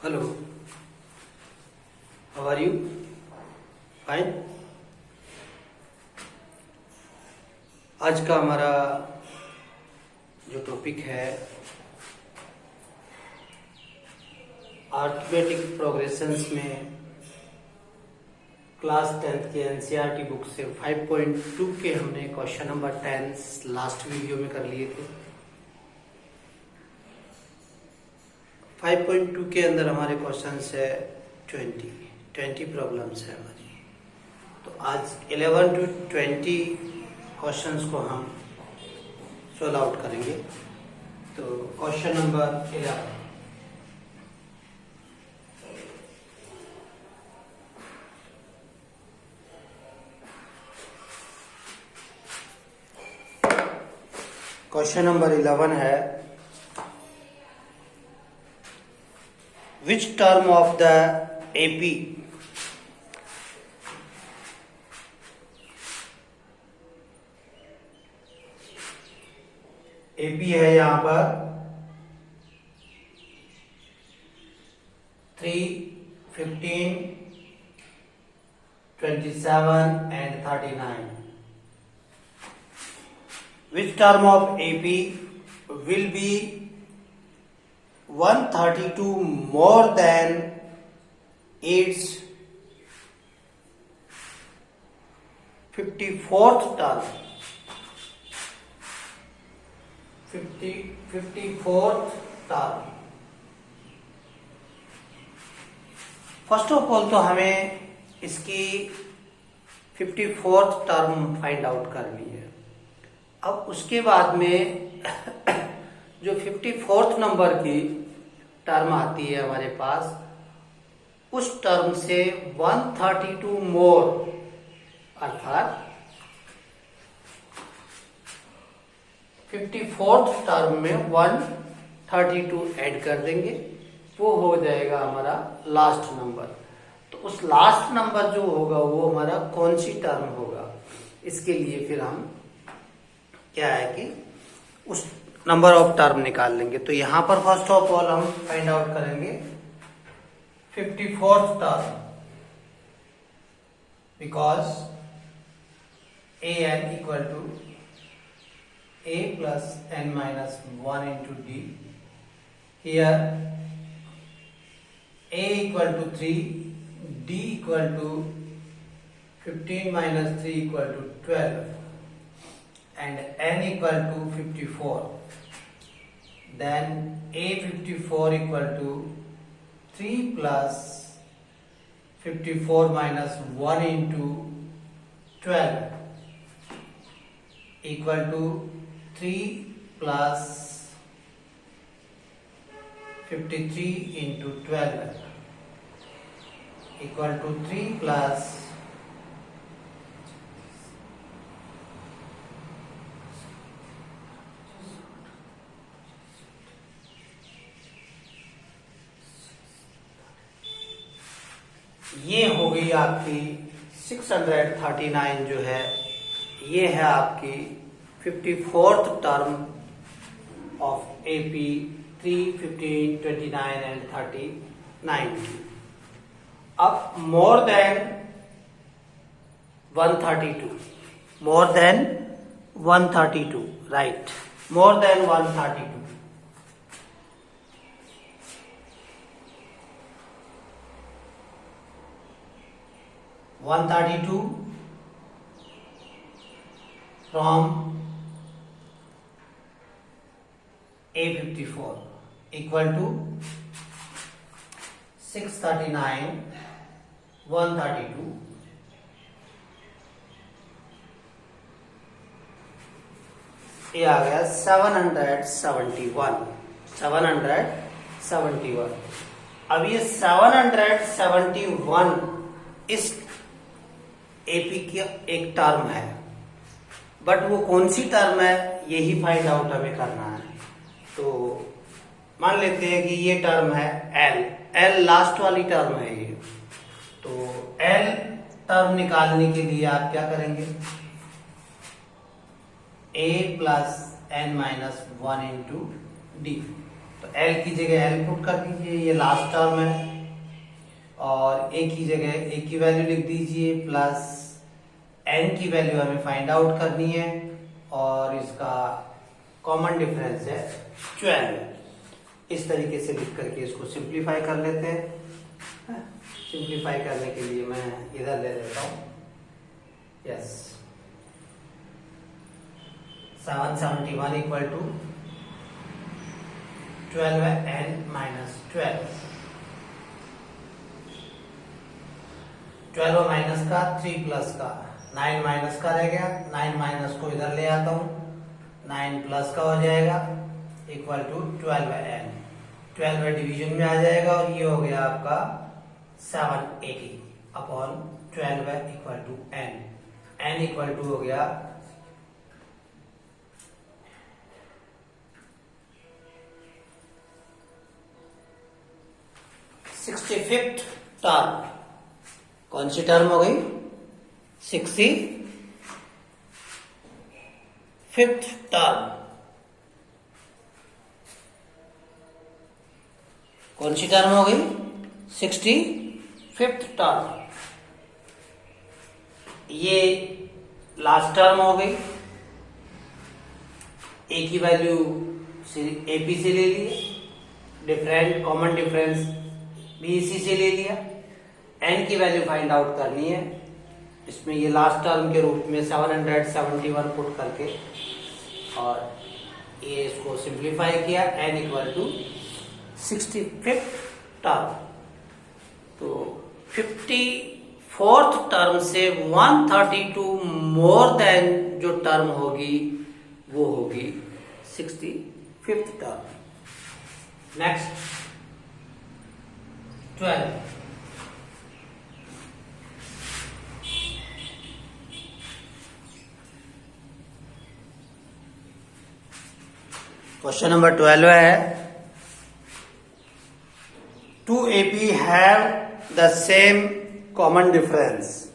Hello, how are you? Fine. आज का हमारा जो टॉपिक है अरिथमेटिक प्रोग्रेशंस में क्लास 10th के एनसीईआरटी बुक से 5.2 के हमने क्वेश्चन नंबर 10 लास्ट वीडियो में कर लिए थे। 5.2 के अंदर हमारे क्वेश्चंस है 20 प्रॉब्लम्स है हमारी। तो आज 11 to 20 क्वेश्चंस को हम सॉल्व आउट करेंगे। तो क्वेश्चन नंबर 11, क्वेश्चन नंबर 11 है, which term of the AP है यहां पर 3, 15, 27 and 39. Which term of AP will be 132 more than its 54th term? 54th term। First of all तो हमें इसकी 54th टर्म फाइंड आउट करनी है। अब उसके बाद में जो 54th नंबर की टर्म आती है हमारे पास, उस टर्म से 132 मोर अर्थात 54th टर्म में 132 ऐड कर देंगे, वो हो जाएगा हमारा लास्ट नंबर। तो उस लास्ट नंबर जो होगा वो हमारा कौन सी टर्म होगा, इसके लिए फिर हम क्या है कि उस नंबर ऑफ टर्म निकाल लेंगे। तो यहां पर फर्स्ट ऑफ ऑल हम फाइंड आउट करेंगे 54th term, because an equal to a plus n minus 1 into d. Here a equal to 3, d equal to 15 minus 3 equal to 12 and n equal to 54. Then a54 equal to 3 plus 54 minus 1 into 12 equal to 3 plus 53 into 12 equal to 3 plus ये हो गई आपकी 639 जो है, ये है आपकी 54th term of AP 3, 15, 29 and 39 की। अब more than 132, right, more than 132। from A54 equal to 639, 132 ये आ गया 771। अब ये 771 इस एपी की एक टर्म है, बट वो कौन सी टर्म है यही फाइंड आउट हमें करना है। तो मान लेते हैं कि ये टर्म है एल लास्ट वाली टर्म है ये। तो एल टर्म निकालने के लिए आप क्या करेंगे, a plus n minus 1 into d. तो तो एल की जगह एल पुट कर दीजिए, ये लास्ट टर्म है, और ए की जगह ए की वैल्यू लिख दीजिए प्लस एन की वैल्यू हमें फाइंड आउट करनी है, और इसका कॉमन डिफरेंस है 12। इस तरीके से लिख करके इसको सिंप्लीफाई कर लेते हैं। सिंप्लीफाई करने के लिए मैं इधर ले लेता हूं, yes 771 equal to 12n minus 12 minus का 3 प्लस का 9 माइनस का रह गया, 9 माइनस को इधर ले आता हूं, 9 प्लस का हो जाएगा इक्वल टू 12n, 12 डिवीजन में आ जाएगा, और ये हो गया आपका 780 upon 12 equal to n, n equal to हो गया 65th टर्म। कौन सी टर्म हो गई? 65th term. कौन सी टर्म हो गई? 65th term. ये लास्ट टर्म हो गई, ए की वैल्यू एपी से ले ली, डिफरेंट कॉमन डिफरेंस बीसी से ले लिया, एन की वैल्यू फाइंड आउट करनी है, इसमें ये लास्ट टर्म के रूप में 771 पुट करके, और ये इसको सिंप्लीफाई किया, N equal to 65th term. तो 54th टर्म से 132 मोर देन जो टर्म होगी वो होगी 65th term. Next 12। Question number 12 है, 2 AP have the same common difference.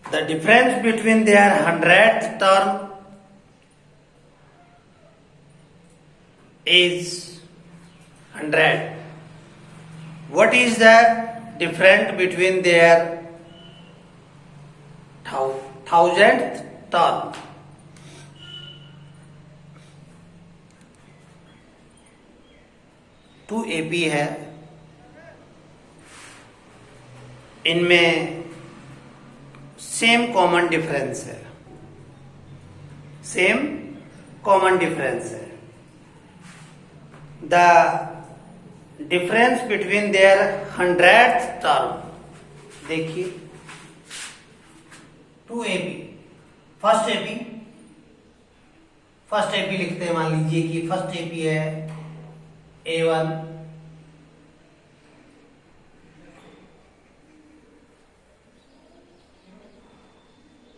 The difference between their 100th term is 100. What is the difference between their 1000th term? Two AP है, इनमें same common difference है, same common difference है। The difference between their 100th term, देखिए 2 AP, first AP लिखते हैं। मान लीजिए कि फर्स्ट एपी है A1,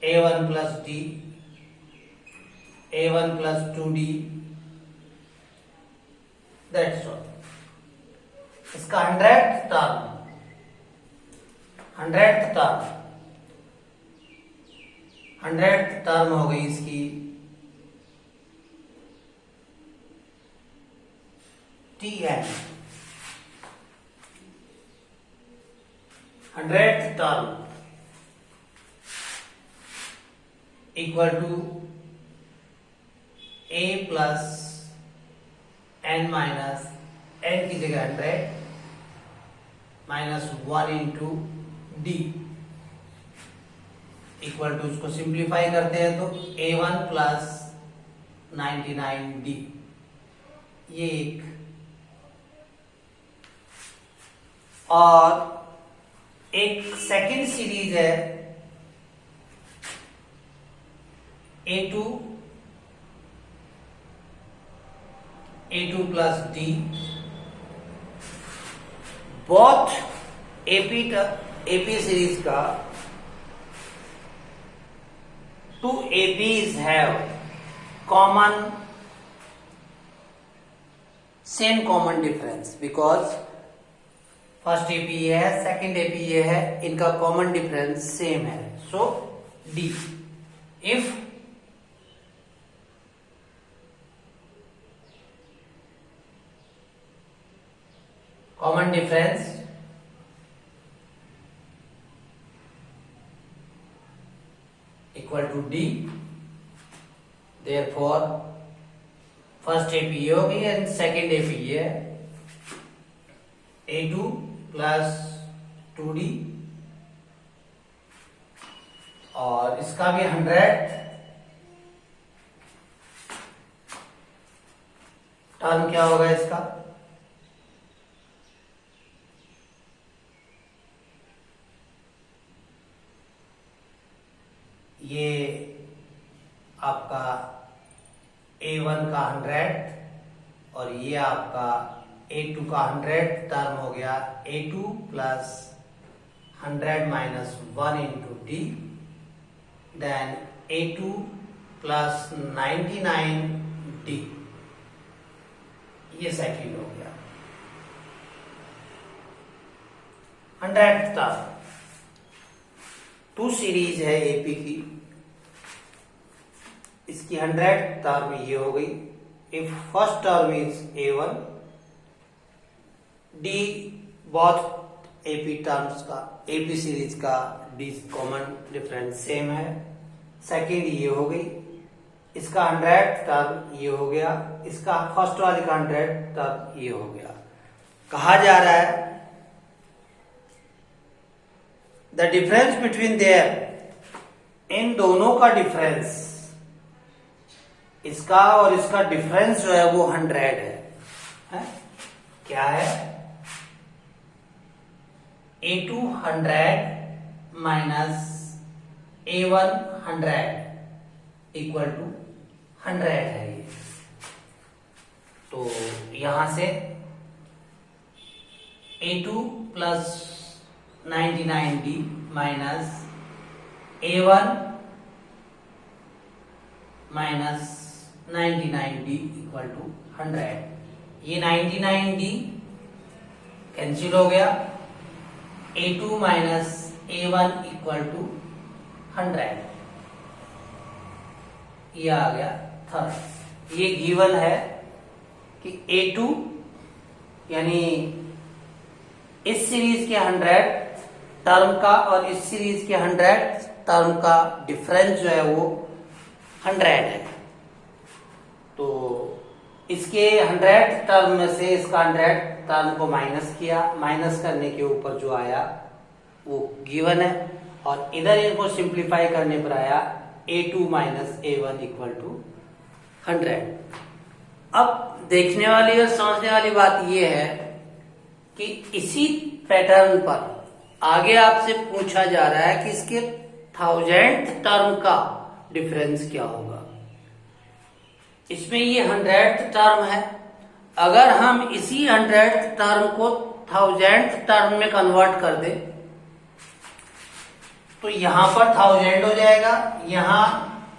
A1 plus D, A1 plus 2D, that's all. इसका 100th टर्म, 100th टर्म हो गई इसकी TN, 100th term equal to A plus N minus N की जगह 100 minus 1 into D equal to, उसको सिंप्लीफाई करते हैं तो A1 प्लस 99D, ये एक, और एक सेकेंड सीरीज है A2 plus D, both AP series का 2 APs have common same common difference because first AP ये है, सेकेंड एपी ये है, इनका कॉमन डिफरेंस सेम है, so D. If common difference equal to D, therefore first AP ये हो गई एंड सेकेंड एपी ये है A2 प्लस 2D, और इसका भी 100 टर्म क्या होगा इसका, ये आपका A1 का 100 और ये आपका A2 का 100 टर्म हो गया A2 plus 100 minus 1 into d, then A2 plus 99D, ये सेकंड हो गया 100 टर्म। टू सीरीज है एपी की, इसकी 100 टर्म ये हो गई। If first term is A1, d both AP terms का, एपी सीरीज का डी कॉमन डिफरेंस सेम है। सेकेंड ये हो गई, इसका 100 टर्म ये हो गया, इसका फर्स्ट वाले का 100 टर्म ये हो गया। कहा जा रहा है द डिफरेंस बिटवीन देयर, इन दोनों का डिफरेंस, इसका और इसका डिफरेंस जो है वो 100 है? क्या है? A2 100 minus A1 100 equal to 100 है ये। तो यहां से A2 plus 99D minus A1 minus 99D equal to 100। ये 99D कैंसिल हो गया, A2 minus A1 equal to 100, ये आ गया थर्ड। ये गिवन है कि A2 यानी इस सीरीज के 100 टर्म का और इस सीरीज के 100 टर्म का डिफरेंस जो है वो 100 है। तो इसके 100 टर्म में से इसका 100 टर्म को माइनस किया, माइनस करने के ऊपर जो आया वो गिवन है, और इधर इनको सिंप्लीफाई करने पर आया A2 minus A1 equal to 100। अब देखने वाली और समझने वाली बात यह है कि इसी पैटर्न पर आगे आपसे पूछा जा रहा है कि इसके 1000th टर्म का डिफरेंस क्या होगा। इसमें ये 100th टर्म है, अगर हम इसी 100th टर्म को 1000th टर्म में कन्वर्ट कर दें तो यहां पर 1000 हो जाएगा, यहां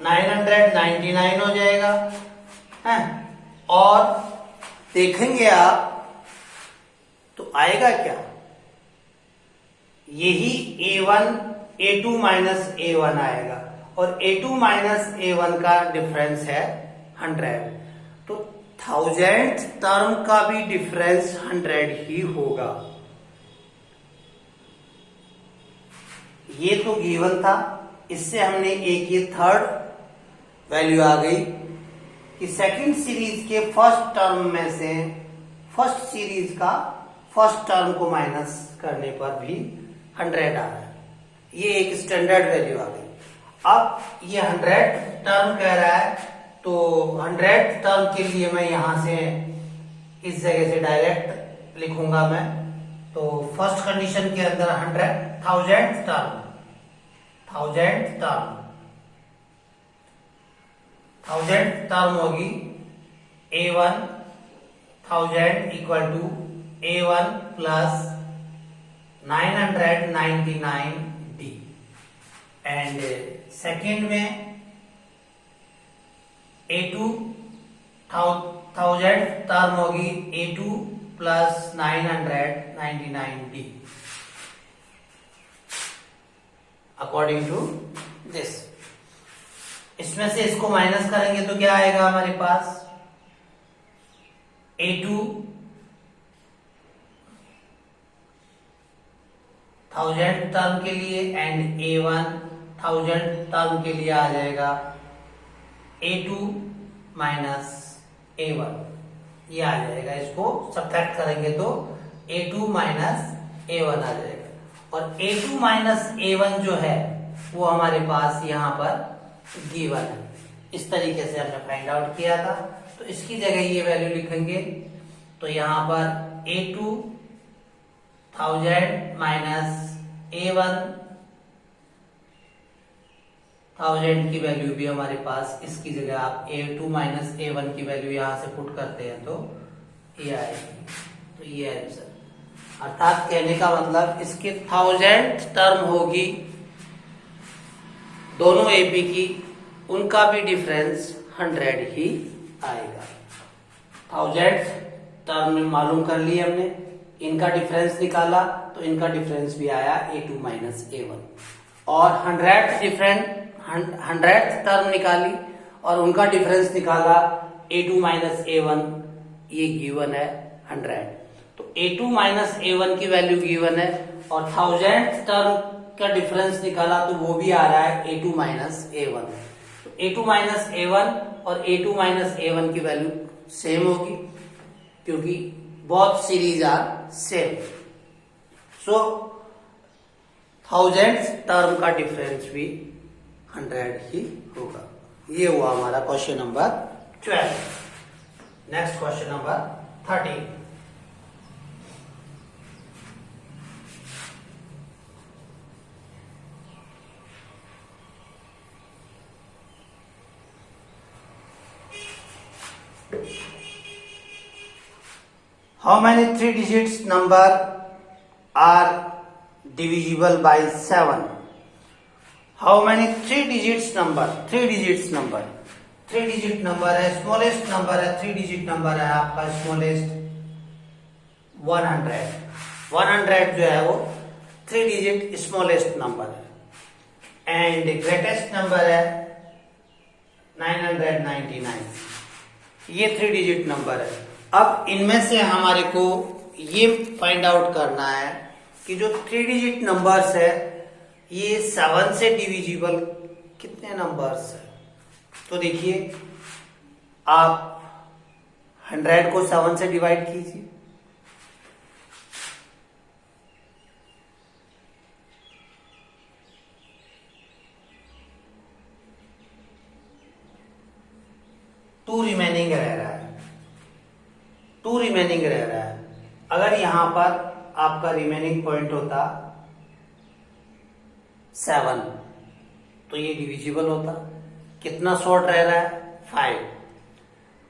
999 हो जाएगा है? और देखेंगे आप तो आएगा क्या, यही A2 माइनस A1 आएगा, और A2 माइनस A1 का डिफरेंस है 100। तो 1000th टर्म का भी डिफरेंस 100 ही होगा। ये तो गिवन था, इससे हमने एक ये थर्ड वैल्यू आ गई कि सेकंड सीरीज के फर्स्ट टर्म में से फर्स्ट सीरीज का फर्स्ट टर्म को माइनस करने पर भी 100 आ रहा है। ये एक स्टैंडर्ड वैल्यू आ गई। अब ये 100 टर्म कह रहा है, तो 100 टर्म के लिए मैं यहां से इस जगह से डायरेक्ट लिखूंगा मैं। तो फर्स्ट कंडीशन के अंदर 1000th टर्म 1000th टर्म होगी A1 1000 equal to A1 plus 999D, and second में A2 1000 टर्म होगी A2 plus 999D according to this. इसमें से इसको माइनस करेंगे तो क्या आएगा हमारे पास, A2 1000 टर्म के लिए एंड A1 1000 टर्म के लिए आ जाएगा A2 माइनस A1, ये आ जाएगा। इसको सब्ट्रैक्ट करेंगे तो A2 माइनस A1 आ जाएगा, और A2 माइनस A1 जो है वो हमारे पास यहाँ पर गिवन है। इस तरीके से हमने फाइंड आउट किया था, तो इसकी जगह ये वैल्यू लिखेंगे। तो यहाँ पर A2 1000 माइनस A1 1000 की वैल्यू भी हमारे पास, इसकी जगह आप A2 माइनस A1 की वैल्यू यहां से पुट करते हैं तो ये आएगी। तो ये आंसर, अर्थात कहने का मतलब इसके 1000 टर्म होगी दोनों एपी की, उनका भी डिफरेंस 100 ही आएगा। 1000 टर्म मालूम कर लिए हमने, इनका डिफरेंस निकाला तो इनका डिफरेंस भी आया A2 माइनस A1, और 100th टर्म निकाली और उनका डिफरेंस निकाला A2 माइनस A1, ये गिवन है 100। तो A2 माइनस A1 की वैल्यू गिवन है, और 1000th टर्म का डिफरेंस निकाला तो वो भी आ रहा है A2 माइनस A1। तो A2 माइनस A1 और A2 माइनस A1 की वैल्यू सेम होगी, क्योंकि both series are same. So 1000th term का डिफरेंस भी 100 ही होगा। ये हुआ हमारा question number 12। Next question number 13। How many 3 digits number are divisible by 7? How many 3 digits number? 3 digits number, 3 digit number है, स्मॉलेस्ट नंबर है, 3 digit नंबर है आपका स्मॉलेस्ट 100। 100 जो है वो 3 digit स्मॉलेस्ट नंबर है, एंड ग्रेटेस्ट नंबर है 999, ये 3 digit नंबर है। अब इनमें से हमारे को ये फाइंड आउट करना है कि जो 3 digit नंबर्स है ये 7 से डिविजिबल कितने नंबर्स है। तो देखिए, आप 100 को 7 से डिवाइड कीजिए, टू रिमेनिंग रह रहा है, 2 रिमेनिंग रह रहा है। अगर यहां पर आपका रिमेनिंग पॉइंट होता 7 तो ये डिविजिबल होता। कितना शॉर्ट रह रहा है 5,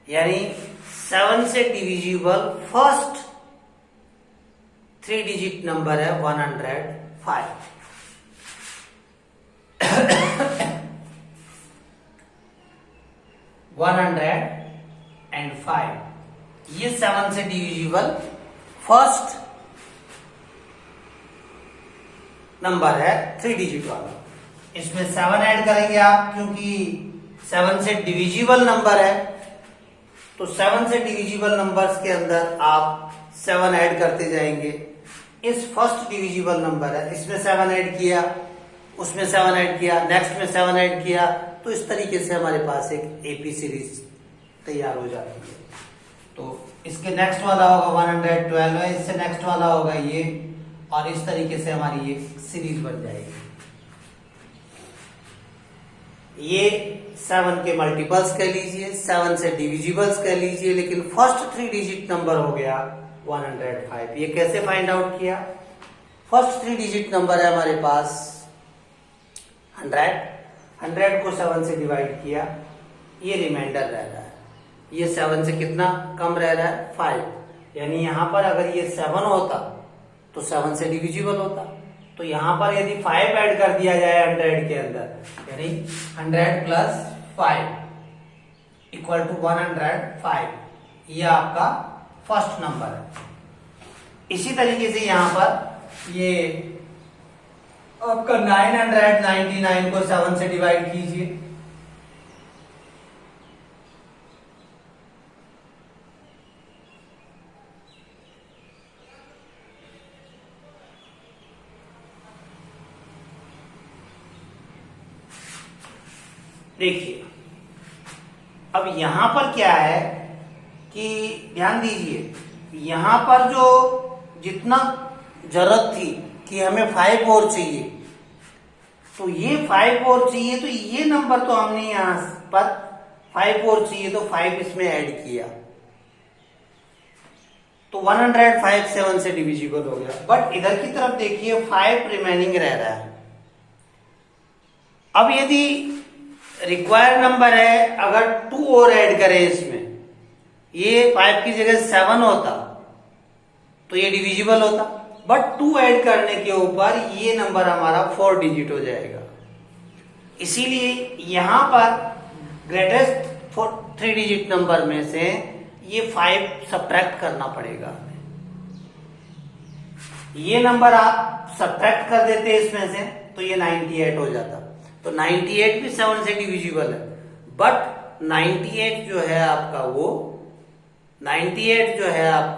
यानी 7 से डिविजिबल फर्स्ट 3 digit नंबर है 105। 105 ये 7 से डिविजिबल फर्स्ट नंबर है 3 digit वाला। इसमें 7 ऐड करेंगे आप, क्योंकि 7 से डिविजिबल नंबर है, तो 7 से डिविजिबल नंबर्स के अंदर आप 7 ऐड करते जाएंगे। इस फर्स्ट डिविजिबल नंबर है, इसमें 7 ऐड किया, उसमें 7 ऐड किया, नेक्स्ट में 7 ऐड किया, तो इस तरीके से हमारे पास एक एपी सीरीज तैयार हो जाती है। तो इसके नेक्स्ट वाला होगा 112 है, इससे नेक्स्ट वाला होगा ये, और इस तरीके से हमारी ये सीरीज बन जाएगी। ये 7 के मल्टीपल्स कह लीजिए, 7 से डिविजिबल्स कह लीजिए, लेकिन फर्स्ट 3 digit नंबर हो गया 105। ये कैसे फाइंड आउट किया? फर्स्ट 3 digit नंबर है हमारे पास 100 को 7 से डिवाइड किया, ये रिमाइंडर रह रहा है। ये 7 से कितना कम रह रहा है 5, यानी यहां पर अगर ये 7 होता तो 7 से डिविजिबल होता। तो यहां पर यदि 5 ऐड कर दिया जाए 100 के अंदर, यानी 100 प्लस 5 इक्वल टू 105, ये आपका फर्स्ट नंबर है। इसी तरीके से यहां पर ये आपका 999 को 7 से डिवाइड कीजिए, देखिए अब यहां पर क्या है कि ध्यान दीजिए, यहां पर जो जितना जरूरत थी कि हमें 5 और चाहिए, तो ये 5 और चाहिए, तो ये नंबर तो हमने यहां पर 5 और चाहिए तो 5 इसमें ऐड किया, तो 105 7 से डिविजिबल हो गया। बट इधर की तरफ देखिए 5 रिमेनिंग रह रहा है। अब यदि रिक्वायर्ड नंबर है, अगर 2 और ऐड करें इसमें, ये 5 की जगह 7 होता तो ये डिविजिबल होता, बट 2 ऐड करने के ऊपर ये नंबर हमारा 4 डिजिट हो जाएगा। इसीलिए यहां पर ग्रेटेस्ट 3 डिजिट नंबर में से ये 5 सब्ट्रैक्ट करना पड़ेगा हमें। ये नंबर आप सब्ट्रैक्ट कर देते इसमें से तो ये 98 हो जाता, तो 98 भी 7 से डिविजिबल है, बट 98 जो है आपका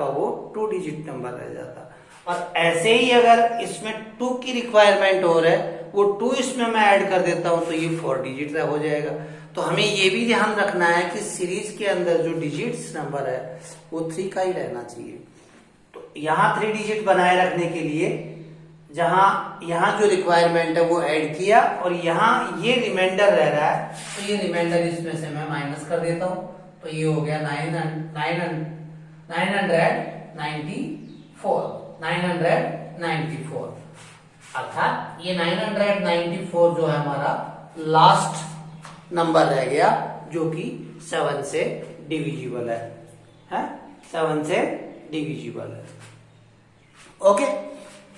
वो 2 डिजिट नंबर रह जाता। और ऐसे ही अगर इसमें 2 की रिक्वायरमेंट हो रहा है, वो 2 इसमें मैं ऐड कर देता हूं तो ये 4 डिजिट हो जाएगा। तो हमें ये भी ध्यान रखना है कि सीरीज के अंदर जो डिजिट्स नंबर है वो 3 का ही रहना चाहिए। तो यहाँ 3 डिजिट बनाए रखने के लिए यहाँ जो रिक्वायरमेंट है वो ऐड किया, और यहाँ ये रिमाइंडर रह रहा है तो ये रिमाइंडर इसमें से मैं माइनस कर देता हूं, तो ये हो गया 994, अर्थात ये 994 जो है हमारा लास्ट नंबर रह गया, जो कि 7 से डिविजिबल है, 7 से डिविजिबल है। ओके,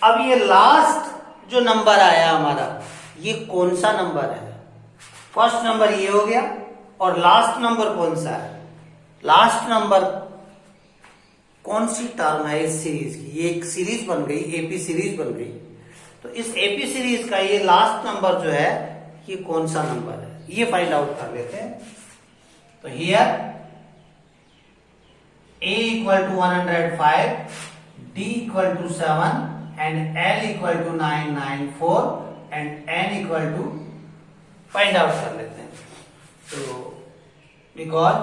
अब ये लास्ट जो नंबर आया हमारा, ये कौन सा नंबर है? फर्स्ट नंबर ये हो गया, और लास्ट नंबर कौन सा है? लास्ट नंबर कौन सी टर्म है इस सीरीज की? ये एक सीरीज बन गई, एपी सीरीज बन गई, तो इस एपी सीरीज का ये लास्ट नंबर जो है ये कौन सा नंबर है, ये फाइंड आउट कर लेते हैं। तो here a equal to 105, d equal to 7 and l equal to 994 and n equal to find out कर लेते हैं। तो because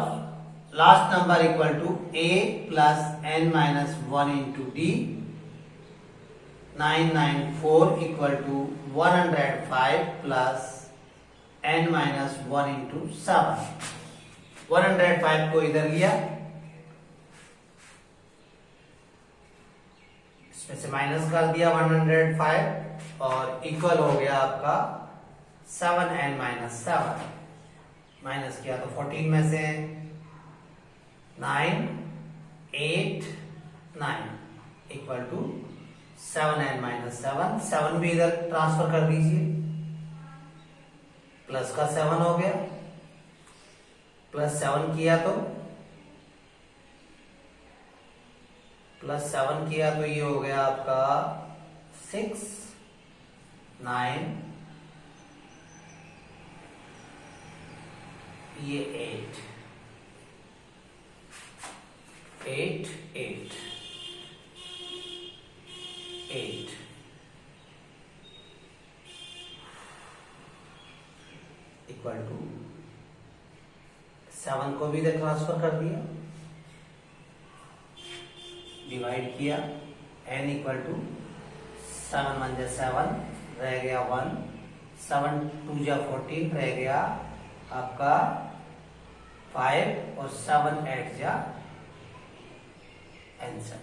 last number equal to a plus n minus 1 into d, 994 equal to 105 plus n minus 1 into 7। 105 को इधर लिया, इसमें से minus कर दिया 105, और इक्वल हो गया आपका 7n माइनस 7, माइनस किया तो 14 में से 9 8 9 इक्वल टू 7n माइनस 7, 7 भी इधर ट्रांसफर कर दीजिए, प्लस का 7 हो गया, प्लस 7 किया तो ये हो गया आपका 6 9, ये 8 8 8 8 इक्वल टू 7 को भी इधर ट्रांसफर कर दिया, डिवाइड किया, n इक्वल टू 7 1 जा 7 रह गया 1, 7 2 जा 14 रह गया आपका 5, और 7 8 जा आंसर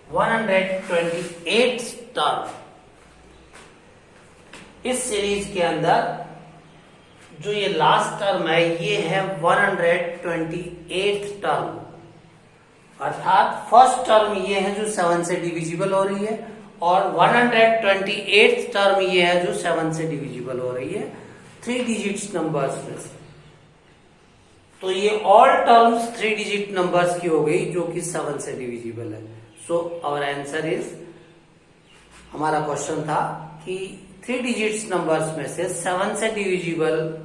128 टर्म। इस सीरीज के अंदर जो ये लास्ट टर्म है ये है 128 टर्म, अर्थात फर्स्ट टर्म ये है जो 7 से डिविजिबल हो रही है, और 128 टर्म ये है जो 7 से डिविजिबल हो रही है 3 डिजिट्स नंबर्स में से। तो ये ऑल टर्म्स 3 डिजिट नंबर्स की हो गई जो कि 7 से डिविजिबल है। सो आवर आंसर इज, हमारा क्वेश्चन था कि 3 डिजिट्स नंबर्स में से 7 से डिविजिबल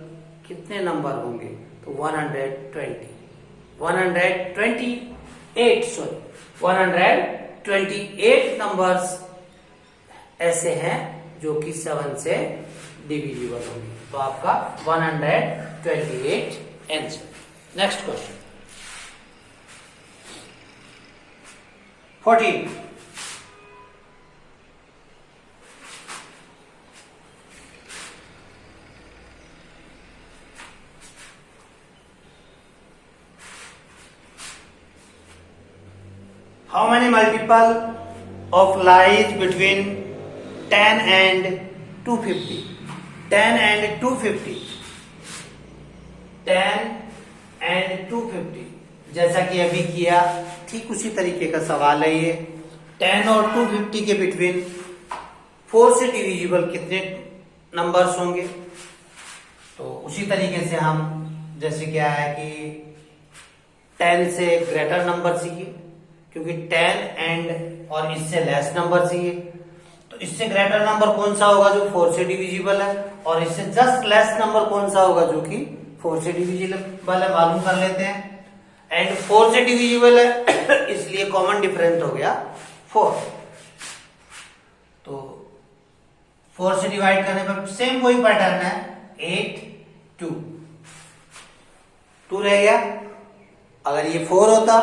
कितने नंबर होंगे? तो 128 नंबर्स ऐसे हैं जो कि 7 से डिविजिबल होगी। तो आपका 128 answer. Next question 14। How many multiple of lies between 10 and 250? 10 and 250, 10 and 250 जैसा कि अभी किया ठीक उसी तरीके का सवाल है ये। 10 और 250 के बिटवीन 4 से डिविजिबल कितने नंबर्स होंगे? तो उसी तरीके से हम जैसे क्या है कि 10 से ग्रेटर नंबर चाहिए, क्योंकि 10 एंड और इससे लेस नंबर चाहिए। तो इससे ग्रेटर नंबर कौन सा होगा जो 4 से डिविजिबल है, और इससे जस्ट लेस नंबर कौन सा होगा जो कि 4 से डिविजिबल है, मालूम कर लेते हैं। एंड 4 से डिविजिबल है इसलिए कॉमन डिफरेंस हो गया 4। तो 4 से डिवाइड करने पर सेम वही पैटर्न है, 8 2 रह गया। अगर ये 4 होता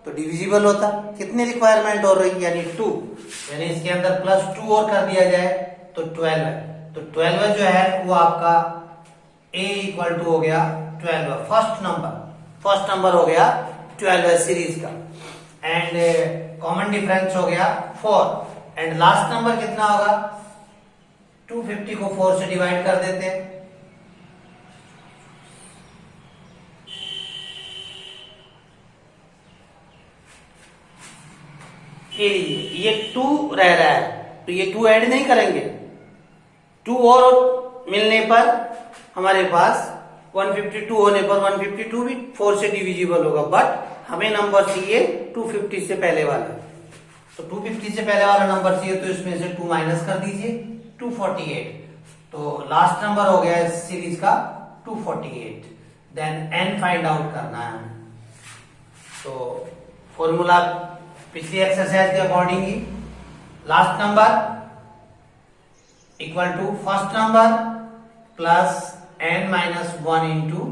तो डिविजिबल होता। कितनी रिक्वायरमेंट हो रही, यानी 2, यानी इसके अंदर प्लस 2 और कर दिया जाए तो 12 है। तो 12 जो है वो आपका a इक्वल टू हो गया 12, फर्स्ट नंबर हो गया 12 सीरीज का। एंड कॉमन डिफरेंस हो गया 4, एंड लास्ट नंबर कितना होगा? 250 को 4 से डिवाइड कर देते हैं। ये 2 रह रहा है तो ये 2 ऐड नहीं करेंगे। 2 और मिलने पर हमारे पास 152 होने पर 152 भी 4 से डिविजिबल होगा, बट हमें नंबर चाहिए 250 से पहले वाला। तो 250 से पहले वाला नंबर चाहिए तो इसमें से 2 माइनस कर दीजिए, 248। तो लास्ट नंबर हो गया इस सीरीज का 248। देन n फाइंड आउट करना है। तो फॉर्मूला पिछली एक्सरसाइज के अकॉर्डिंग ही, last number equal to first number plus n minus 1 into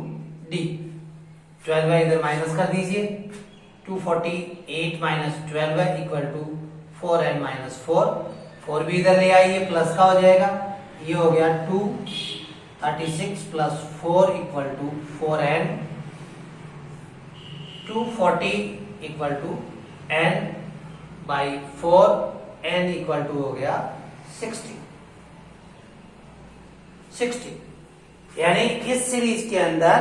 d. 12 इधर माइनस कर दीजिए, 248 minus 12 equal to 4n minus 4 भी इधर ले आइए, प्लस का हो जाएगा। ये हो गया 236 plus 4 equal to 4n। 240 equal to n by 4, n equal to हो गया 60। यानी इस सीरीज के अंदर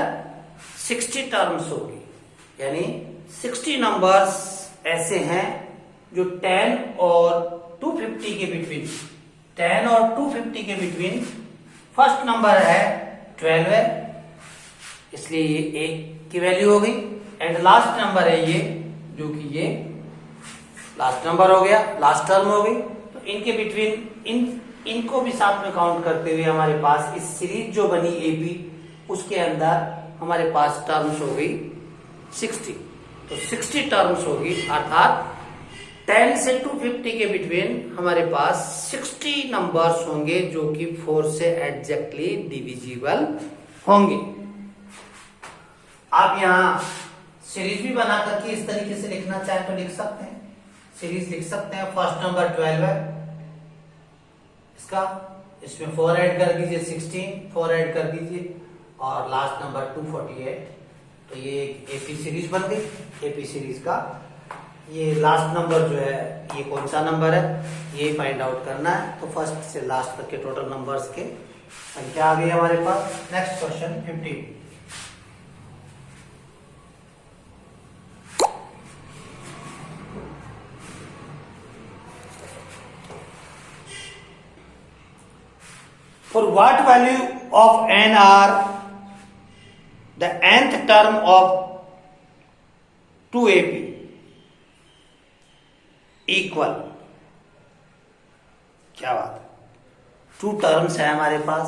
60 टर्म्स होगी, यानी 60 नंबर्स ऐसे हैं जो 10 और 250 के बिटवीन, 10 और 250 के बिटवीन फर्स्ट नंबर है 12 है, इसलिए ये 1 की वैल्यू हो गई। एंड लास्ट नंबर है ये, जो कि ये लास्ट नंबर हो गया, लास्ट टर्म हो गई। तो इनके बिटवीन इनको भी साथ में काउंट करते हुए हमारे पास इस सीरीज जो बनी एपी, उसके अंदर हमारे पास टर्म्स हो गई 60। तो 60 टर्म्स होगी, अर्थात 10 से 250 के बिटवीन हमारे पास 60 नंबर्स होंगे जो कि 4 से एग्जैक्टली डिविजिबल होंगे। आप यहाँ सीरीज भी बना करके इस तरीके से लिखना चाहें तो लिख सकते हैं, सीरीज लिख सकते हैं। फर्स्ट नंबर 12 है इसका, इसमें 4 ऐड कर दीजिए, 16 4 ऐड कर दीजिए, और लास्ट नंबर 248। तो ये एक एपी सीरीज बन गई। एपी सीरीज का ये लास्ट नंबर जो है ये कौन सा नंबर है ये फाइंड आउट करना है। तो फर्स्ट से लास्ट तक के टोटल नंबर्स के संख्या आ गई हमारे पास। Next question 15। For what value of n are the nth term of 2AP equal? क्या बात है, 2 टर्म्स है हमारे पास।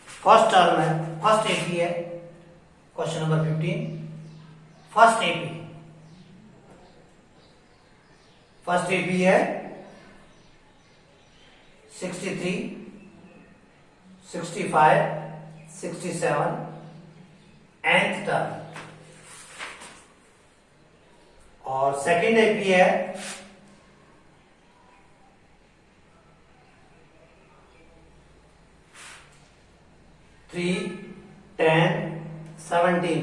फर्स्ट टर्म है, फर्स्ट एपी है, क्वेश्चन नंबर 15। फर्स्ट एपी है 63 65, 67 nth टर्म, और सेकेंड एपी है 3, 10, 17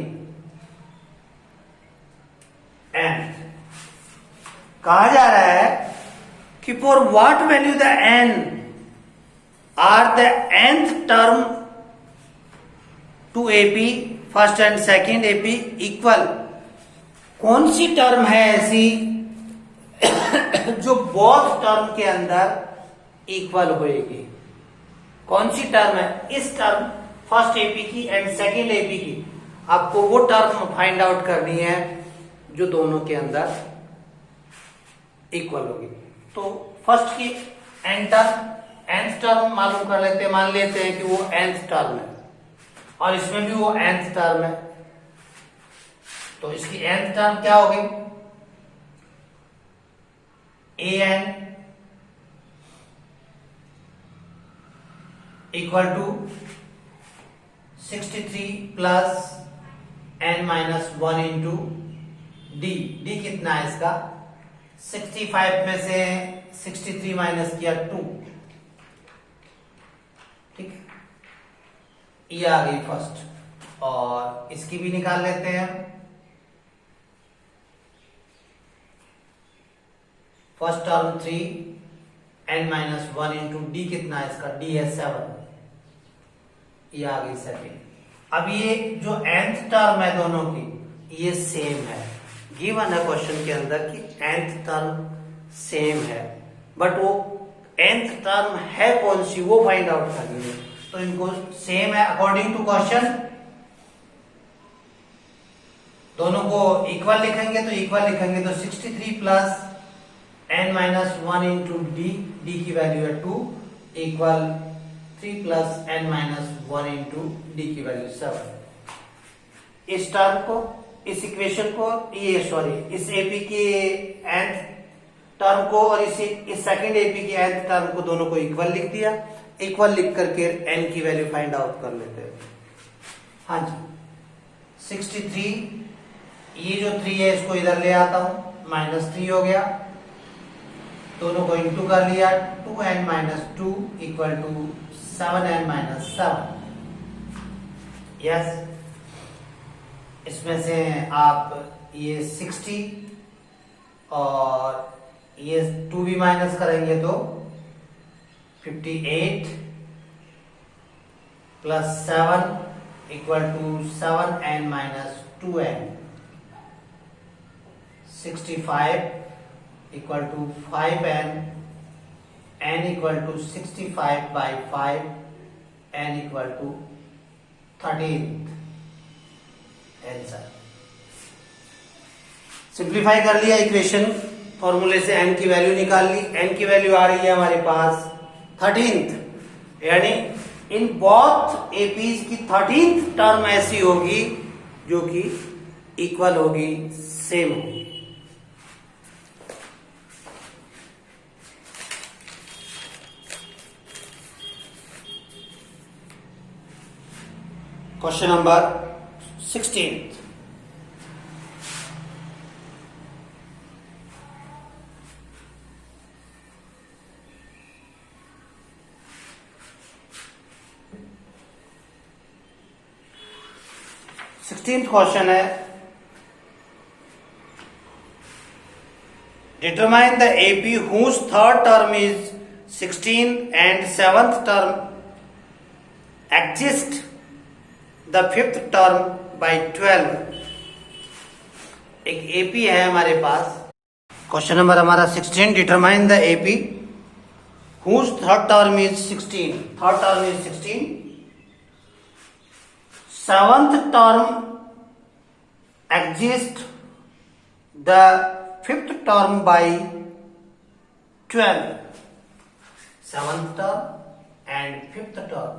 nth। कहा जा रहा है कि for what value the n are the nth term two AP first and second AP equal, कौन सी टर्म है ऐसी जो बोथ टर्म के अंदर इक्वल होएगी? कौन सी टर्म है? इस टर्म फर्स्ट एपी की एंड सेकेंड एपी की आपको वो टर्म फाइंड आउट करनी है जो दोनों के अंदर इक्वल होगी। तो फर्स्ट की nth टर्म मालूम कर लेते हैं, मान लेते हैं कि वो nth टर्म है और इसमें भी वो nth टर्म है, तो इसकी nth टर्म क्या होगी? an equal to 63 plus n minus 1 into d. D कितना है इसका? 65 में से 63 माइनस किया 2, ठीक है, ये आ गई फर्स्ट, और इसकी भी निकाल लेते हैं। First term 3, n minus 1 into D कितना है इसका? डी है 7, ये आ गई सेकेंड। अब ये जो nth टर्म है दोनों की ये सेम है, गिवन है क्वेश्चन के अंदर कि nth टर्म सेम है, बट वो nth टर्म है कौन सी वो फाइंड आउट करनी है। तो इनको सेम है अकॉर्डिंग टू क्वेश्चन, दोनों को इक्वल लिखेंगे तो इक्वल लिखेंगे तो 63 plus n minus 1 into d, D की वैल्यू है 2 equal 3 plus n minus 1 into d की वैल्यू 7। इस टर्म को, इस इक्वेशन को, ये सॉरी इस एपी की nth टर्म को और इस सेकंड एपी की nth टर्म को दोनों को इक्वल लिख दिया। इक्वल लिख करके n की वैल्यू फाइंड आउट कर लेते हैं। हाँ जी, 63, ये जो 3 है इसको इधर ले आता हूं, माइनस 3 हो गया, दोनों को इंटू कर लिया, 2n minus 2 equal to 7n minus 7। Yes, इसमें से आप ये 60 और ये 2 भी माइनस करेंगे तो 58 plus 7 equal to 7n minus 2n। 65 equal to 5n, n equal to 65 by 5, n equal to 13। Answer simplify कर लिया इक्वेशन, फॉर्मूले से n की वैल्यू निकाल ली, n की वैल्यू आ रही है हमारे पास 13th, यानी इन बोथ एपीज की 13th टर्म ऐसी होगी जो कि इक्वल होगी, सेम होगी। Question number 16। क्वेश्चन है, determine the AP whose third term is 16 and seventh term exist the fifth term by 12। एक एपी है हमारे पास, क्वेश्चन नंबर हमारा 16, determine the AP whose third term is 16, third term is 16, seventh term exist the fifth term by 12। Seventh term and fifth term,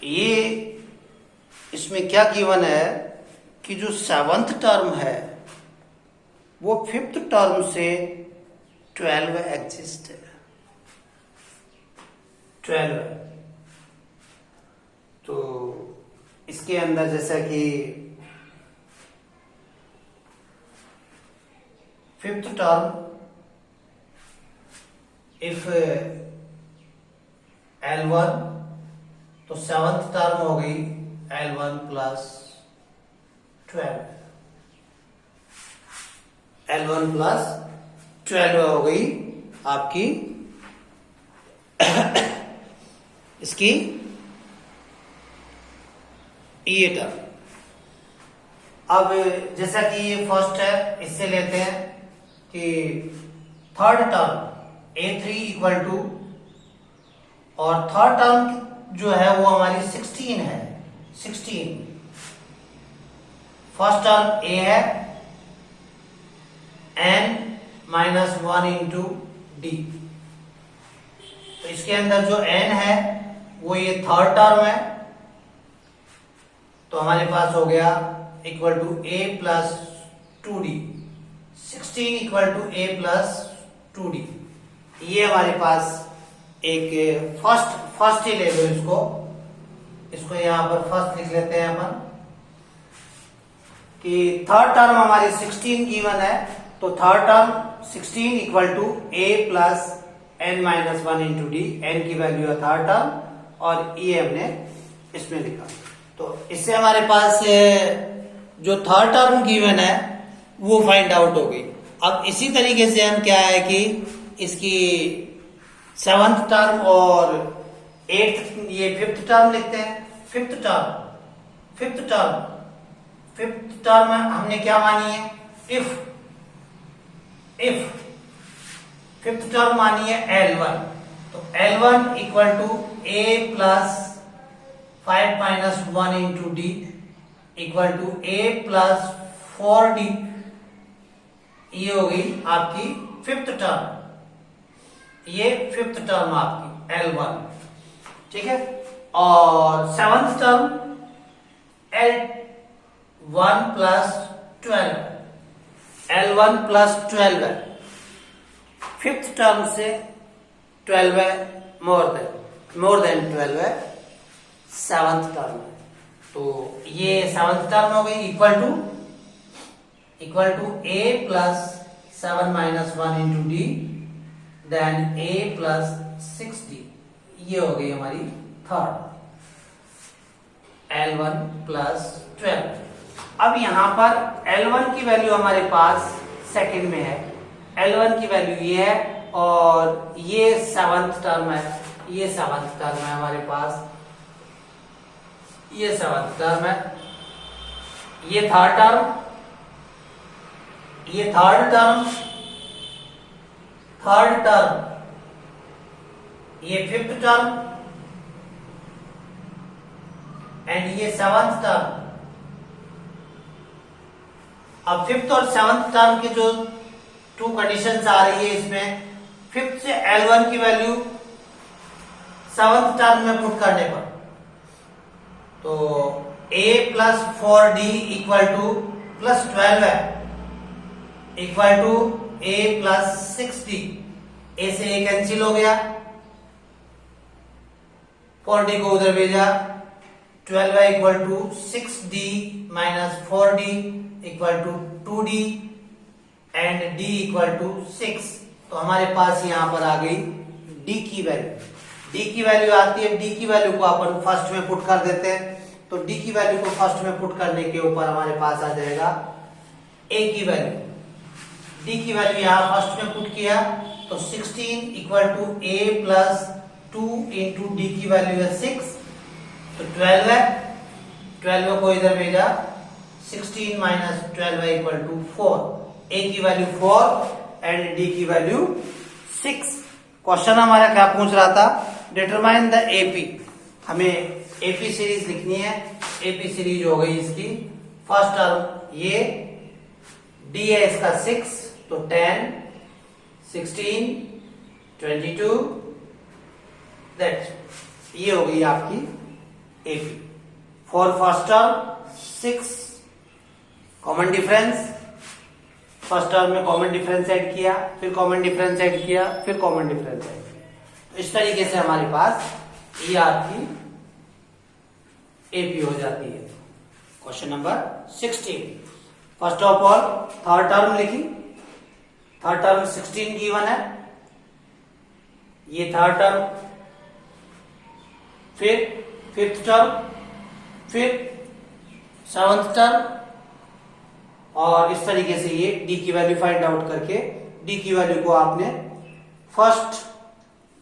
ये इसमें क्या given है कि जो सेवंथ टर्म है वो फिफ्थ टर्म से 12 एग्जिस्ट है। 12 है। तो इसके अंदर जैसा कि फिफ्थ टर्म इफ L1, तो सेवंथ टर्म हो गई L1 प्लस 12, L1 प्लस 12 हो गई आपकी इसकी ये टर्म। अब जैसा कि ये फर्स्ट है, इससे लेते हैं कि third term A3 equal to, और थर्ड टर्म जो है वो हमारी 16 है। 16 फर्स्ट टर्म A है, n माइनस 1 इंटू डी। तो इसके अंदर जो n है वो ये थर्ड टर्म है, तो हमारे पास हो गया equal to a plus 2d। 16 equal to a plus 2d। ये हमारे पास एक फर्स्ट ही ले लो, इसको यहां पर फर्स्ट लिख लेते हैं अपन कि थर्ड टर्म हमारी 16 गिवन है, तो third term 16 equal to a plus n minus 1 into d. n की वैल्यू है थर्ड टर्म और ये हमने इसमें लिखा। तो इससे हमारे पास जो थर्ड टर्म गिवन है वो फाइंड आउट हो गई। अब इसी तरीके से हम क्या है कि इसकी सेवंथ टर्म और एट्थ, ये फिफ्थ टर्म लिखते हैं। फिफ्थ टर्म हमने क्या मानी है, इफ फिफ्थ टर्म मानी है L1, तो L1 equal to a plus 5 minus 1 into d equal to a plus 4d। ये हो गई आपकी फिफ्थ टर्म, ये फिफ्थ टर्म आपकी L1, ठीक है। और seventh term L1 plus 12, L1 plus 12 है। फिफ्थ टर्म से 12 है, मोर देन 12 है, सेवंथ टर्म है। तो ये सेवंथ टर्म हो गई equal to a plus 7 minus 1 into d then a plus 6d। ये हो गई हमारी थर्ड L1 प्लस 12। अब यहां पर L1 की वैल्यू हमारे पास सेकंड में है, L1 की वैल्यू ये है और ये सेवंथ टर्म है, ये सेवंथ टर्म है हमारे पास, ये सेवंथ टर्म है, ये थर्ड टर्म, ये थर्ड टर्म, ये फिफ्थ टर्म एंड ये सेवंथ टर्म। अब फिफ्थ और सेवंथ टर्म की जो टू कंडीशंस आ रही है इसमें, फिफ्थ से L1 की वैल्यू सेवंथ टर्म में पुट करने पर, तो a plus 4d equal to plus 12 है, equal to a plus 6d। a से a कैंसिल हो गया, 4d को उधर भेजा, 12 equal to 6d minus 4d equal to 2d and d equal to 6। तो हमारे पास यहां पर आ गई d की वैल्यू। d की वैल्यू आती है, d की वैल्यू को अपन फर्स्ट में पुट कर देते हैं, तो d की वैल्यू को फर्स्ट में पुट करने के ऊपर हमारे पास आ जाएगा a की वैल्यू। d की वैल्यू यहां फर्स्ट में पुट किया तो 16 equal to a plus 2 into d की वैल्यू है 6, तो 12 है, 12 को इधर भेजा, 16 माइनस 12 इक्वल टू 4। a की वैल्यू 4 एंड d की वैल्यू 6। क्वेश्चन हमारा क्या पूछ रहा था, डिटरमाइन द AP। हमें AP सीरीज लिखनी है। AP सीरीज हो गई इसकी फर्स्ट टर्म, ये d है इसका 6, तो 10, 16, 22, दैट ये हो गई आपकी AP। For first term 6 common difference, first term में कॉमन डिफरेंस ऐड किया, फिर कॉमन डिफरेंस ऐड किया, फिर कॉमन डिफरेंस ऐड किया। इस तरीके से हमारे पास ये आपकी एपी हो जाती है। Question number 16। First of all third term लिखी। थर्ड टर्म 16 गिवन है, ये थर्ड टर्म, फिर फिफ्थ टर्म, फिर सेवंथ टर्म, और इस तरीके से ये डी की वैल्यू फाइंड आउट करके डी की वैल्यू को आपने फर्स्ट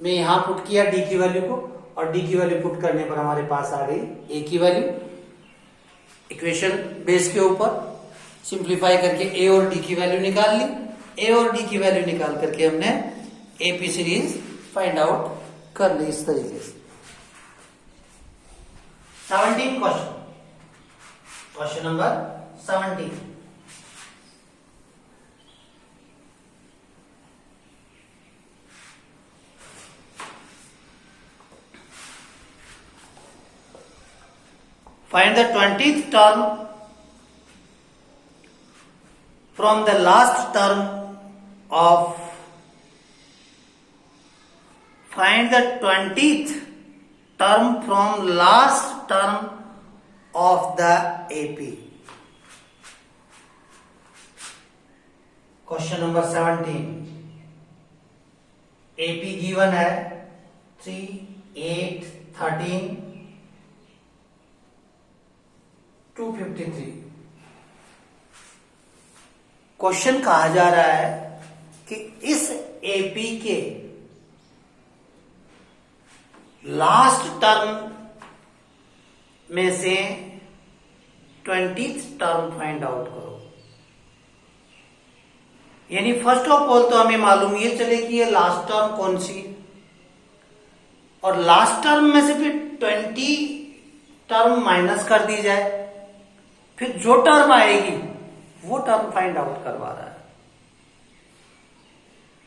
में यहां पुट किया डी की वैल्यू को, और डी की वैल्यू पुट करने पर हमारे पास आ गई ए की वैल्यू। इक्वेशन बेस के ऊपर सिंप्लीफाई करके ए और डी की वैल्यू निकाल ली। ए और डी की वैल्यू निकाल करके हमने एपी सीरीज फाइंड आउट कर ली इस तरीके से। 17 question, question number 17। Find the 20th term from the last term of, find the 20th term from last term of the AP. Question number 17. AP given है 3, 8, 13, 253। Question कहा जा रहा है कि इस एपी के लास्ट टर्म में से 20th टर्म फाइंड आउट करो। यानी फर्स्ट ऑफ ऑल तो हमें मालूम ये चले कि ये लास्ट टर्म कौन सी, और लास्ट टर्म में से फिर 20 टर्म माइनस कर दी जाए, फिर जो टर्म आएगी वो टर्म फाइंड आउट करवा रहा है।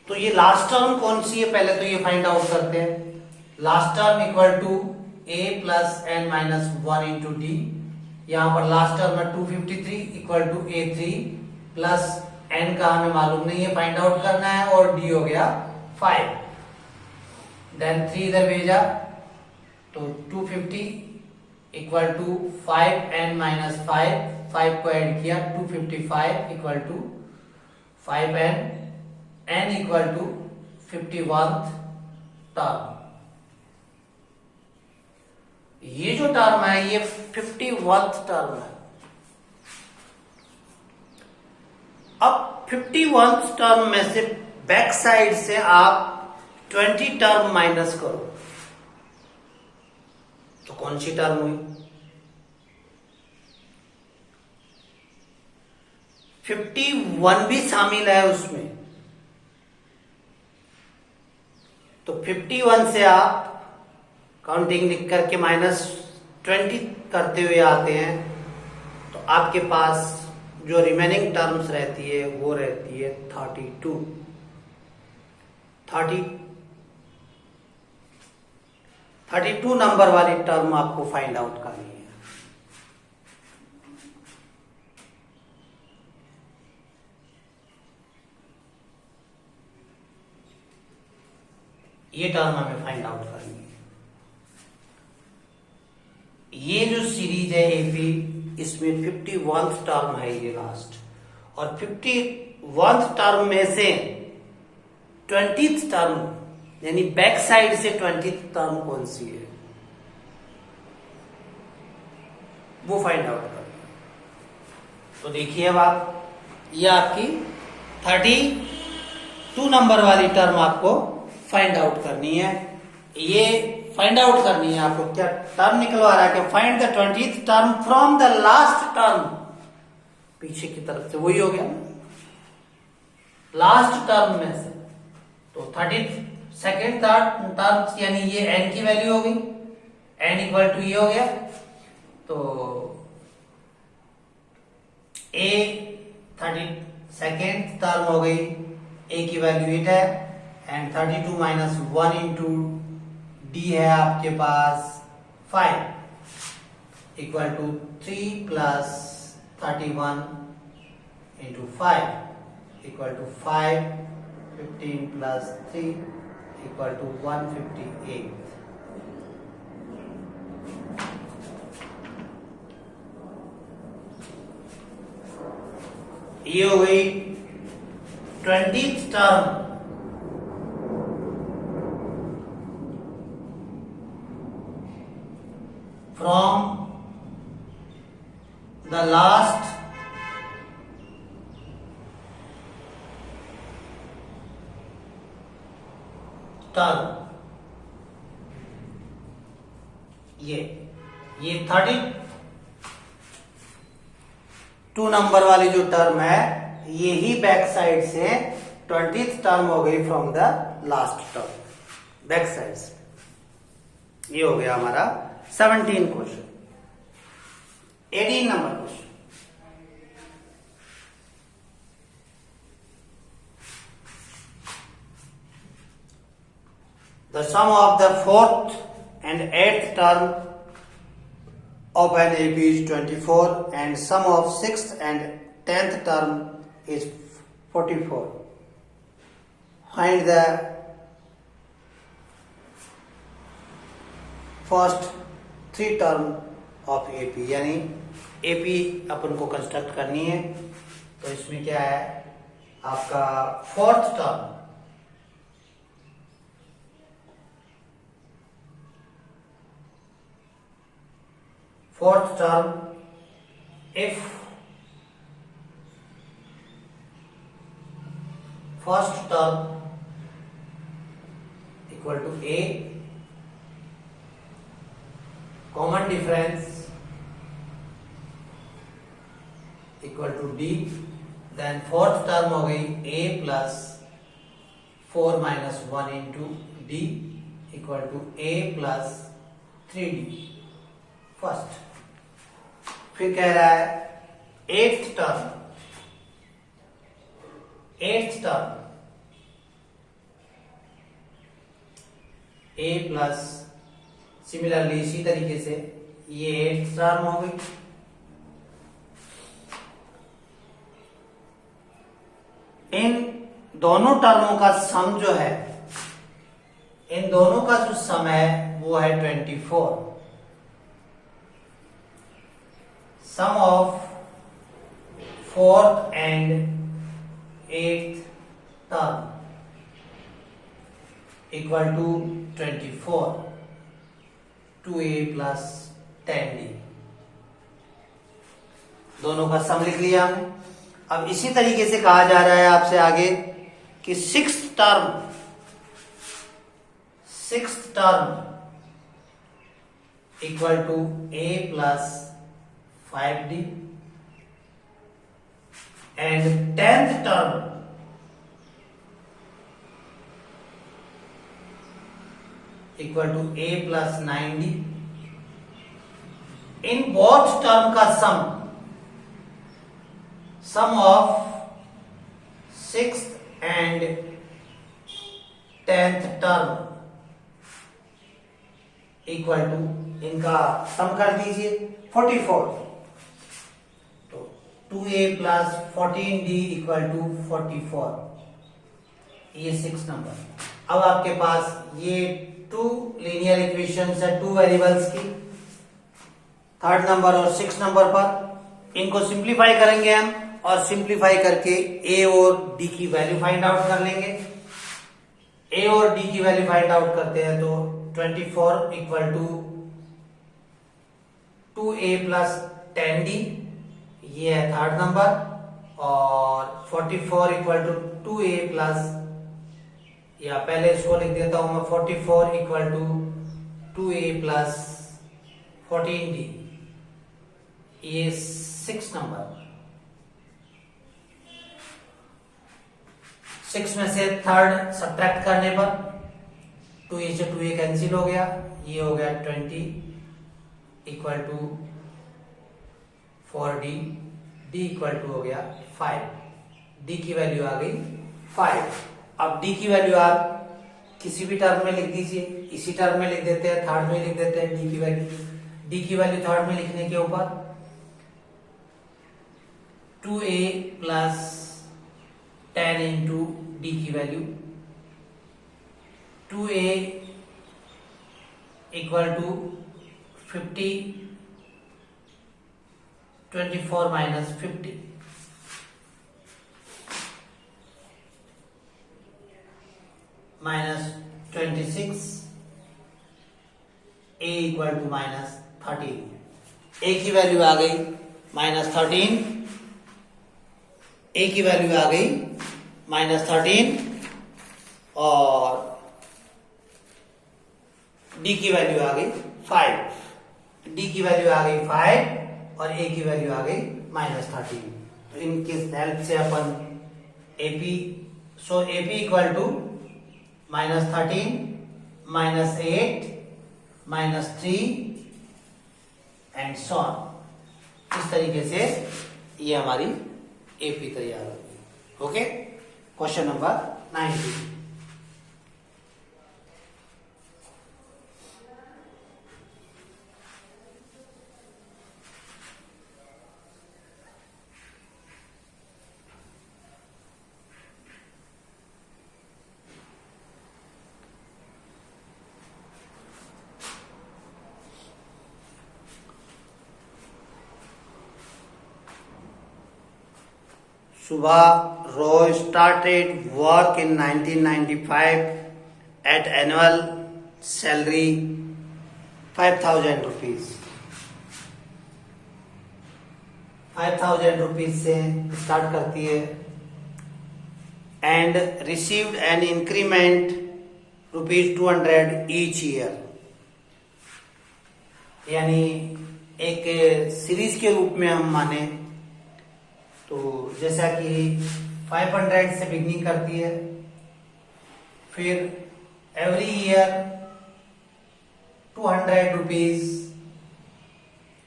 तो ये लास्ट टर्म कौन सी है पहले तो ये फाइंड आउट करते हैं। Last term equal to a plus n minus 1 into d. यहां पर लास्ट टर्म है 253 equal to a3 plus n का हमें मालूम नहीं है, फाइंड आउट करना है, और d हो गया 5। देन 3 इधर भेजा तो 250 इक्वल टू 5n माइनस 5 को ऐड किया 255 equal to 5n, n equal to 51th term. ये जो टर्म है ये 51th टर्म है। अब 51th टर्म में से बैक साइड से आप 20 टर्म माइनस करो तो कौन सी टर्म हुई? 51 भी शामिल है उसमें, तो 51 से आप काउंटिंग लिख करके -20 करते हुए आते हैं, तो आपके पास जो रिमेनिंग टर्म्स रहती है वो रहती है 32 नंबर वाली टर्म आपको फाइंड आउट करनी है। ये टर्म हमें फाइंड आउट करनी है। ये जो सीरीज है एपी, इसमें 51th टर्म है ये लास्ट, और 51th टर्म में से 20th टर्म यानी बैक साइड से 20th टर्म कौन सी है वो फाइंड आउट करना। तो देखिए अब आप, ये आपकी 32 नंबर वाली टर्म आपको फाइंड आउट करनी है। ये फाइंड आउट करनी है आपको, क्या टर्म निकलवा रहा है कि find the 20th term from the last term, पीछे की तरफ से, वही हो गया लास्ट टर्म में से। तो 32nd टर्म यानी ये n की वैल्यू हो गई, n इक्वल टू ये हो गया, तो a 32nd टर्म हो गई, a की वैल्यू 8 है, एंड 32 माइनस 1 इंटू डी है आपके पास 5 equal to 3 plus 31 into 5 equal to 5, 15 plus 3 equal to 158। ये हो गई 20th term from the last term. ये 32 नंबर वाली जो टर्म है ये ही बैक साइड से 20th टर्म हो गई from the last term, back side से। ये हो गया हमारा 17 question. 18 number question, the sum of the 4th and 8th term of an AP is 24 and sum of 6th and 10th term is 44. Find the first 3 term of AP, यानी AP अपन को construct करनी है। तो इसमें क्या है आपका 4th term, fourth term, if first term equal to A, common difference equal to D, then fourth term हो गई A plus 4 minus 1 into D equal to A plus 3D first. फिर कह रहा है 8th term, 8th term A plus, similarly इसी तरीके से ये 8th टर्म हो गई। इन दोनों टर्मों का सम जो है, इन दोनों का जो सम है वो है 24। Sum of 4th and 8th term equal to 24, 2A plus 10D। दोनों का सम लिख लिया हमने। अब इसी तरीके से कहा जा रहा है आपसे आगे कि 6th term equal to A plus 5D and 10th term equal to A plus 9D। in both term का sum of 6th and 10th term equal to, इनका सम कर दीजिए 44। 2A plus 14D equal to 44, ये 6 number. अब आपके पास ये 2 linear equations है 2 variables की, 3rd नंबर और 6 नंबर पर। इनको सिंप्लीफाई करेंगे हम और सिंप्लीफाई करके A और D की वैल्यू फाइंड आउट कर लेंगे। A और D की वैल्यू फाइंड आउट करते हैं तो 24 equal to 2A plus 10D, ये है 3rd नंबर, और 44 इक्वल टू 2A प्लस, या पहले इसको लिख देता हूं मैं 44 equal to 2A plus 14D, ये 6 नंबर। 6 में से 3rd सब्ट्रैक्ट करने पर 2A से 2A कैंसिल हो गया, ये हो गया 20 equal to 4D, D equal to हो गया 5, D की वैल्यू आ गई 5। अब D की वैल्यू आप किसी भी टर्म में लिख दीजिए, इसी टर्म में लिख देते हैं, 3rd में लिख देते हैं D की वैल्यू 3rd में लिखने के ऊपर 2A प्लस 10 इंटू D की value 2a equal to 50, 24 minus 50 minus 26, a equal to minus 13। a की वैल्यू आ गई -13, a की वैल्यू आ गई -13 और d की वैल्यू आ गई 5, d की वैल्यू आ गई 5 और a की वैल्यू आ गई -13। तो इनके हेल्प से अपन AP equal to -13 -8 -3 and so on. इस तरीके से ये हमारी AP तैयार होगी। Okay, question number 19। Subha Roy started work in 1995 at annual salary 5,000 rupees. 5,000 rupees से स्टार्ट करती है and received an increment rupees 200 each year. यानी एक सीरीज के रूप में हम माने तो जैसा कि 500 से बिगनिंग करती है, फिर एवरी ईयर 200 रुपीज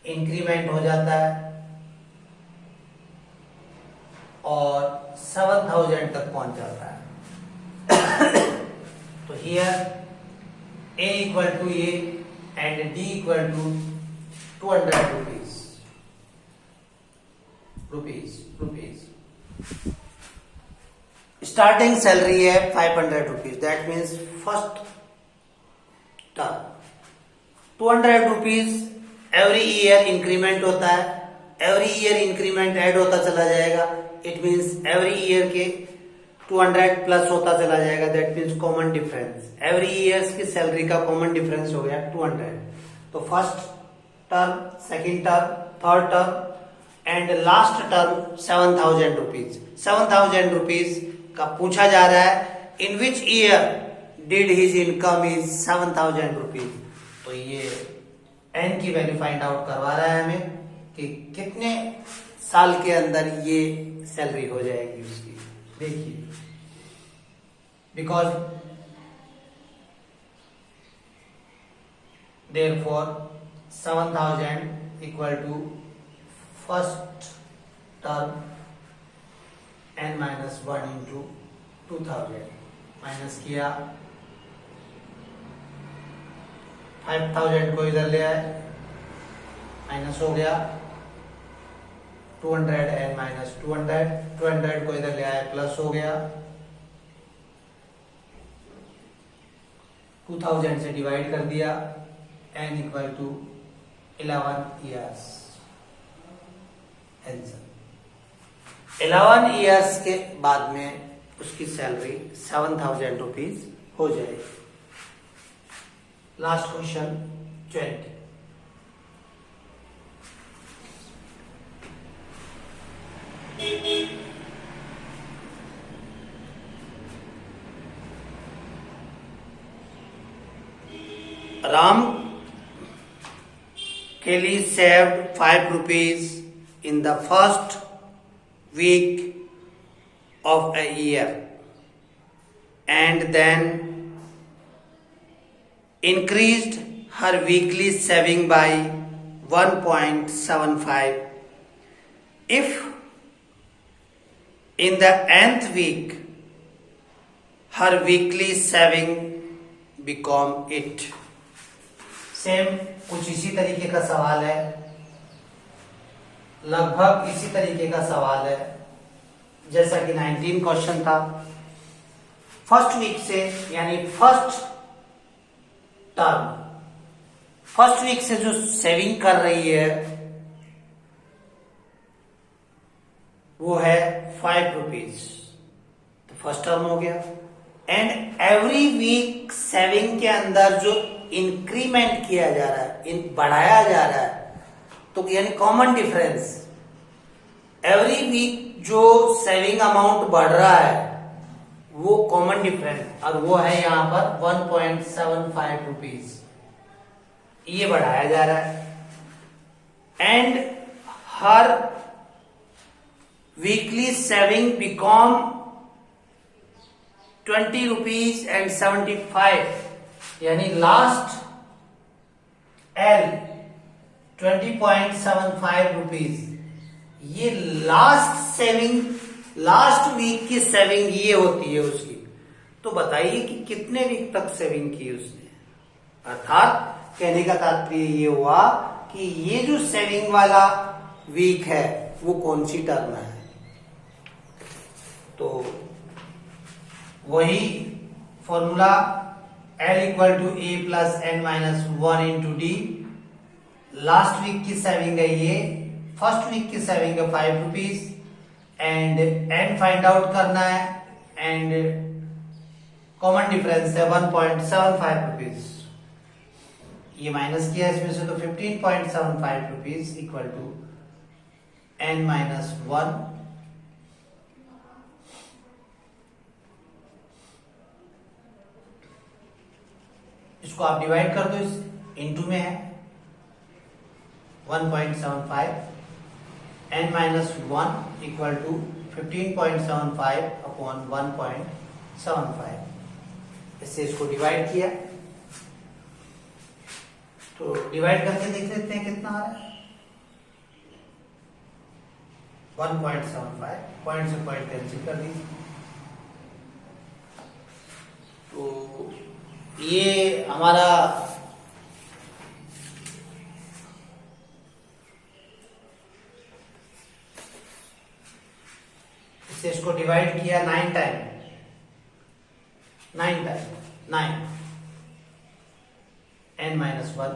इंक्रीमेंट हो जाता है और 7,000 तक पहुंच जाता है। तो here A equal to A and D equal to 200 rupees. Starting salary है 500 rupees, that means first term 200 rupees every year increment होता है, एवरी ईयर इंक्रीमेंट ऐड होता चला जाएगा, इट मीन्स एवरी ईयर के 200 प्लस होता चला जाएगा, that means common difference, every years की सैलरी का कॉमन डिफरेंस हो गया 200। तो first term, second term, third term and last term 7,000 rupees. 7,000 rupees का पूछा जा रहा है, in which year did his income is 7,000 rupees. तो ये एन की वैल्यू फाइंड आउट करवा रहा है हमें कि कितने साल के अंदर ये सैलरी हो जाएगी उसकी। देखिए, because therefore 7,000 equal to first term n minus 1 into 2,000 minus किया, 5,000 को इधर ले आए, माइनस हो गया 200 n माइनस 200 को इधर ले आए, प्लस हो गया 2000 से डिवाइड कर दिया, n equal to 11 years. Answer 11 years के बाद में उसकी सैलरी 7,000 रुपीज हो जाएगी। Last question 20। Ram Kelly saved 5 rupees in the first week of a year and then increased her weekly saving by 1.75. If in the nth week her weekly saving become it. Same कुछ इसी तरीके का सवाल है, लगभग इसी तरीके का सवाल है जैसा कि 19 क्वेश्चन था। फर्स्ट वीक से यानी फर्स्ट टर्म। फर्स्ट वीक से जो सेविंग कर रही है वो है 5 रुपीज, तो फर्स्ट टर्म हो गया। एंड एवरी वीक सेविंग के अंदर जो इंक्रीमेंट किया जा रहा है, बढ़ाया जा रहा है, तो यानी कॉमन डिफरेंस, एवरी वीक जो सेविंग अमाउंट बढ़ रहा है वो कॉमन डिफरेंस, और वो है यहां पर 1.75 रुपीज, ये बढ़ाया जा रहा है। And her weekly saving become 20 rupees and 75, यानी लास्ट एल 20.75 रुपीज। ये लास्ट सेविंग, लास्ट वीक की सेविंग ये होती है उसकी। तो बताइए कि कितने वीक तक सेविंग की उसने। अर्थात कहने का तात्पर्य ये हुआ कि ये जो सेविंग वाला वीक है वो कौन सी टर्म है। तो वही formula L equal to a plus n minus 1 into d. Last week की सेविंग है ये, फर्स्ट वीक की सेविंग है 5 rupees, and n find out करना है, एंड कॉमन डिफरेंस है 1.75 रुपीज। ये माइनस किया इसमें से, तो 15.75 rupees equal to n minus 1। इसको आप डिवाइड कर दो, इस इनटू में है 1.75, n minus 1 equal to 15.75 upon 1.75। इससे इसको डिवाइड किया, तो डिवाइड करके देख लेते हैं कितना आ रहा है। 1.75, पॉइंट से पॉइंट कैंसिल कर दीजिए। तो ये हमारा इससे इसको डिवाइड किया 9 time, 9 n minus 1,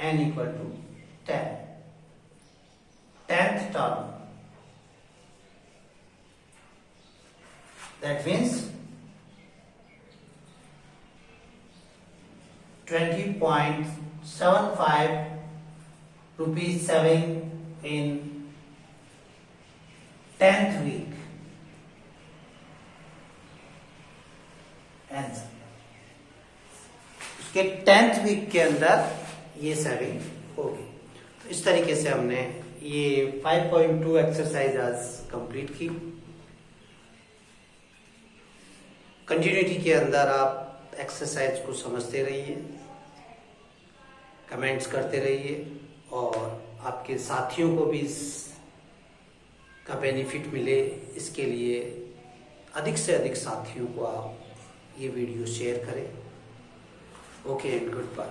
n equal to 10, 10th term. That means 20.75 rupees saving in 10th week। Answer उसके 10th वीक के अंदर ये सेविंग होगी। तो इस तरीके से हमने ये 5.2 एक्सरसाइज आज कंप्लीट की। कंटिन्यूटी के अंदर आप एक्सरसाइज को समझते रहिए, कमेंट्स करते रहिए, और आपके साथियों को भी इसका बेनिफिट मिले, इसके लिए अधिक से अधिक साथियों को आप ये वीडियो शेयर करें। Okay and good bye.